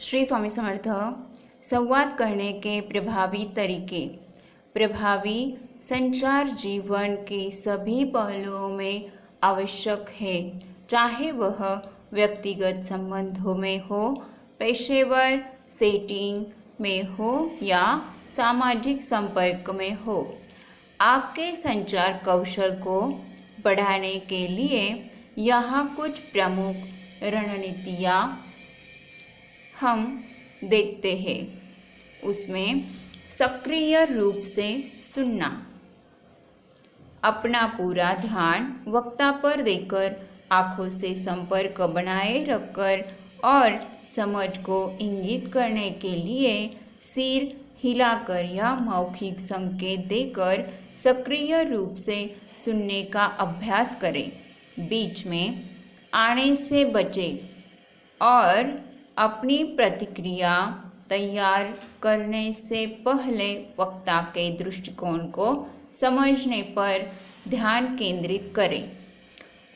श्री स्वामी समर्थ। संवाद करने के प्रभावी तरीके। प्रभावी संचार जीवन के सभी पहलुओं में आवश्यक है, चाहे वह व्यक्तिगत संबंधों में हो, पेशेवर सेटिंग में हो या सामाजिक संपर्क में हो। आपके संचार कौशल को बढ़ाने के लिए यहाँ कुछ प्रमुख रणनीतियाँ हम देखते हैं। उसमें सक्रिय रूप से सुनना, अपना पूरा ध्यान वक्ता पर देकर आंखों से संपर्क बनाए रखकर और समझ को इंगित करने के लिए सिर हिलाकर या मौखिक संकेत देकर सक्रिय रूप से सुनने का अभ्यास करें। बीच में आने से बचें और अपनी प्रतिक्रिया तैयार करने से पहले वक्ता के दृष्टिकोण को समझने पर ध्यान केंद्रित करें।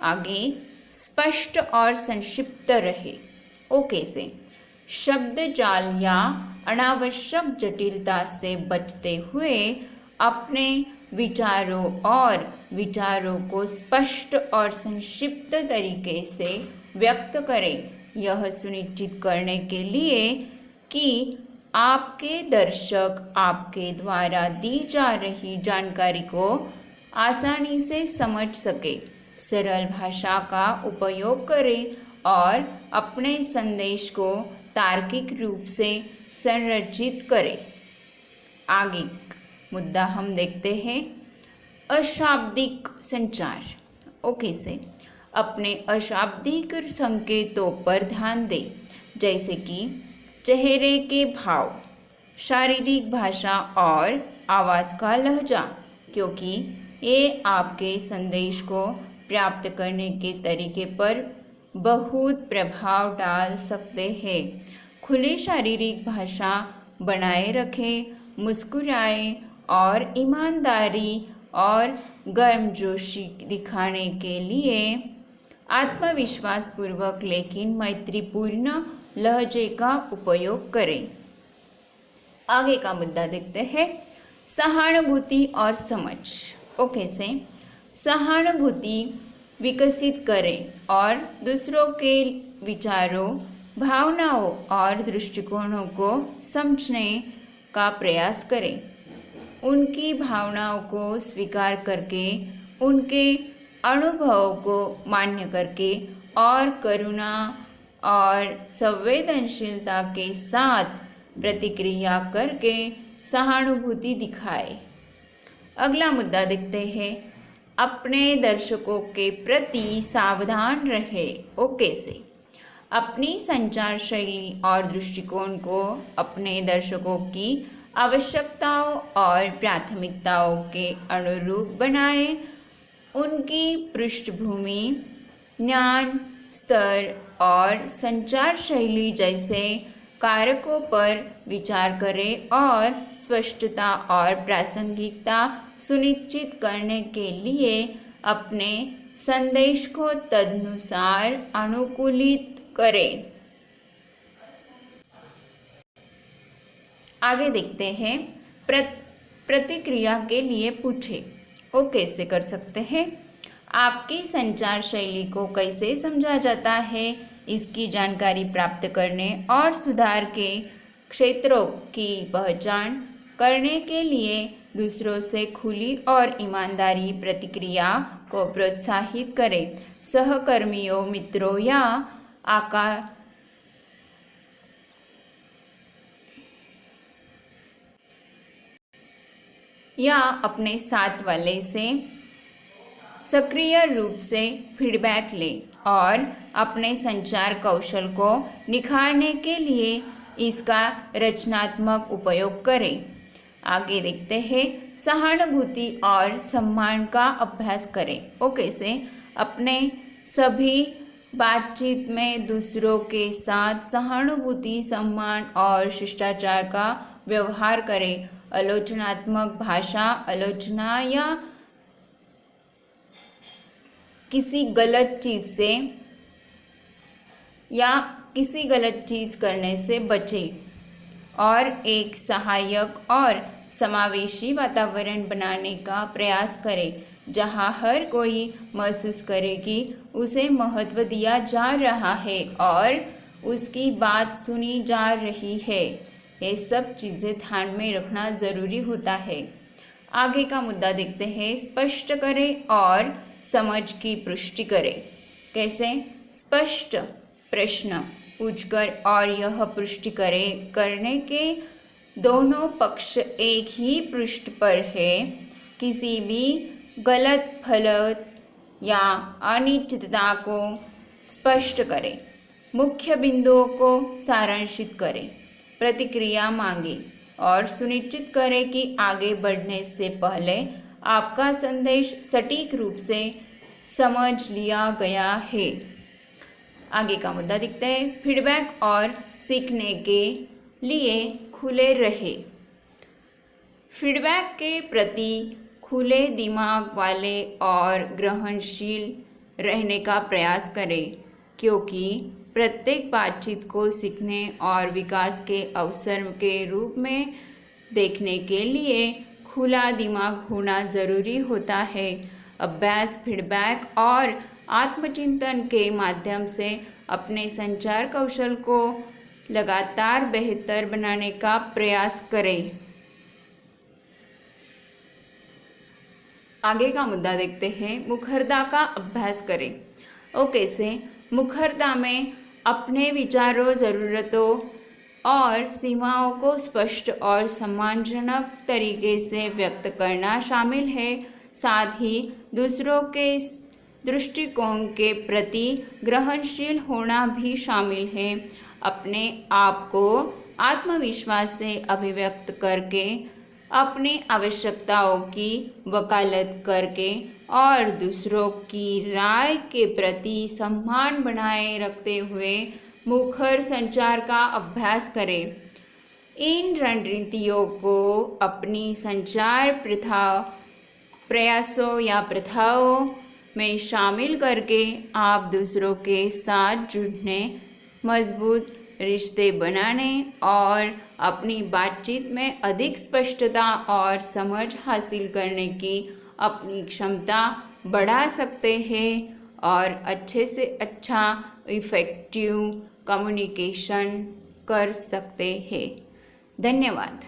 आगे स्पष्ट और संक्षिप्त रहे। ओके से शब्द जाल या अनावश्यक जटिलता से बचते हुए अपने विचारों को स्पष्ट और संक्षिप्त तरीके से व्यक्त करें। यह सुनिश्चित करने के लिए कि आपके दर्शक आपके द्वारा दी जा रही जानकारी को आसानी से समझ सके। सरल भाषा का उपयोग करें और अपने संदेश को तार्किक रूप से संरचित करें। आगे मुद्दा हम देखते हैं अशाब्दिक संचार। ओके से अपने अशाब्दिक संकेतों पर ध्यान दें, जैसे कि चेहरे के भाव, शारीरिक भाषा और आवाज़ का लहजा, क्योंकि ये आपके संदेश को प्राप्त करने के तरीके पर बहुत प्रभाव डाल सकते हैं। खुली शारीरिक भाषा बनाए रखें, मुस्कुराएं और ईमानदारी और गर्मजोशी दिखाने के लिए आत्मविश्वास पूर्वक लेकिन मैत्रीपूर्ण लहजे का उपयोग करें। आगे का मुद्दा देखते हैं सहानुभूति और समझ। ओके से सहानुभूति विकसित करें और दूसरों के विचारों, भावनाओं और दृष्टिकोणों को समझने का प्रयास करें। उनकी भावनाओं को स्वीकार करके, उनके अनुभवों को मान्य करके और करुणा और संवेदनशीलता के साथ प्रतिक्रिया करके सहानुभूति दिखाए। अगला मुद्दा देखते हैं अपने दर्शकों के प्रति सावधान रहे। ओके से अपनी संचार शैली और दृष्टिकोण को अपने दर्शकों की आवश्यकताओं और प्राथमिकताओं के अनुरूप बनाएं। उनकी पृष्ठभूमि, ज्ञान स्तर और संचार शैली जैसे कारकों पर विचार करें और स्पष्टता और प्रासंगिकता सुनिश्चित करने के लिए अपने संदेश को तदनुसार अनुकूलित करें। आगे देखते हैं प्रतिक्रिया के लिए पूछें। वो कैसे कर सकते हैं? आपकी संचार शैली को कैसे समझा जाता है, इसकी जानकारी प्राप्त करने और सुधार के क्षेत्रों की पहचान करने के लिए दूसरों से खुली और ईमानदारी प्रतिक्रिया को प्रोत्साहित करें। सहकर्मियों, मित्रों या अपने साथ वाले से सक्रिय रूप से फीडबैक लें और अपने संचार कौशल को निखारने के लिए इसका रचनात्मक उपयोग करें। आगे देखते हैं सहानुभूति और सम्मान का अभ्यास करें। ओके से अपने सभी बातचीत में दूसरों के साथ सहानुभूति, सम्मान और शिष्टाचार का व्यवहार करें। आलोचनात्मक भाषा, आलोचना या किसी गलत चीज़ से या किसी गलत चीज़ करने से बचें और एक सहायक और समावेशी वातावरण बनाने का प्रयास करें जहां हर कोई महसूस करे कि उसे महत्व दिया जा रहा है और उसकी बात सुनी जा रही है। ये सब चीज़ें ध्यान में रखना ज़रूरी होता है। आगे का मुद्दा देखते हैं। स्पष्ट करें और समझ की पुष्टि करें। कैसे? स्पष्ट प्रश्न पूछकर और यह पुष्टि करें करने के दोनों पक्ष एक ही पृष्ठ पर है। किसी भी गलत फलत या अनिश्चितता को स्पष्ट करें। मुख्य बिंदुओं को सारांशित करें। प्रतिक्रिया मांगे और सुनिश्चित करें कि आगे बढ़ने से पहले आपका संदेश सटीक रूप से समझ लिया गया है। आगे का मुद्दा दिखता है। फीडबैक और सीखने के लिए खुले रहे। फीडबैक के प्रति खुले दिमाग वाले और ग्रहणशील रहने का प्रयास करें, क्योंकि प्रत्येक बातचीत को सीखने और विकास के अवसर के रूप में देखने के लिए खुला दिमाग होना ज़रूरी होता है। अभ्यास, फीडबैक और आत्मचिंतन के माध्यम से अपने संचार कौशल को लगातार बेहतर बनाने का प्रयास करें। आगे का मुद्दा देखते हैं। मुखरता का अभ्यास करें। कैसे? मुखरता में अपने विचारों, ज़रूरतों और सीमाओं को स्पष्ट और सम्मानजनक तरीके से व्यक्त करना शामिल है। साथ ही दूसरों के दृष्टिकोण के प्रति ग्रहणशील होना भी शामिल है। अपने आप को आत्मविश्वास से अभिव्यक्त करके, अपनी आवश्यकताओं की वकालत करके और दूसरों की राय के प्रति सम्मान बनाए रखते हुए मुखर संचार का अभ्यास करें। इन रणनीतियों को अपनी संचार प्रयासों या प्रथाओं में शामिल करके आप दूसरों के साथ जुड़ने, मजबूत रिश्ते बनाने और अपनी बातचीत में अधिक स्पष्टता और समझ हासिल करने की अपनी क्षमता बढ़ा सकते हैं और अच्छे से अच्छा इफ़ेक्टिव कम्युनिकेशन कर सकते हैं। धन्यवाद।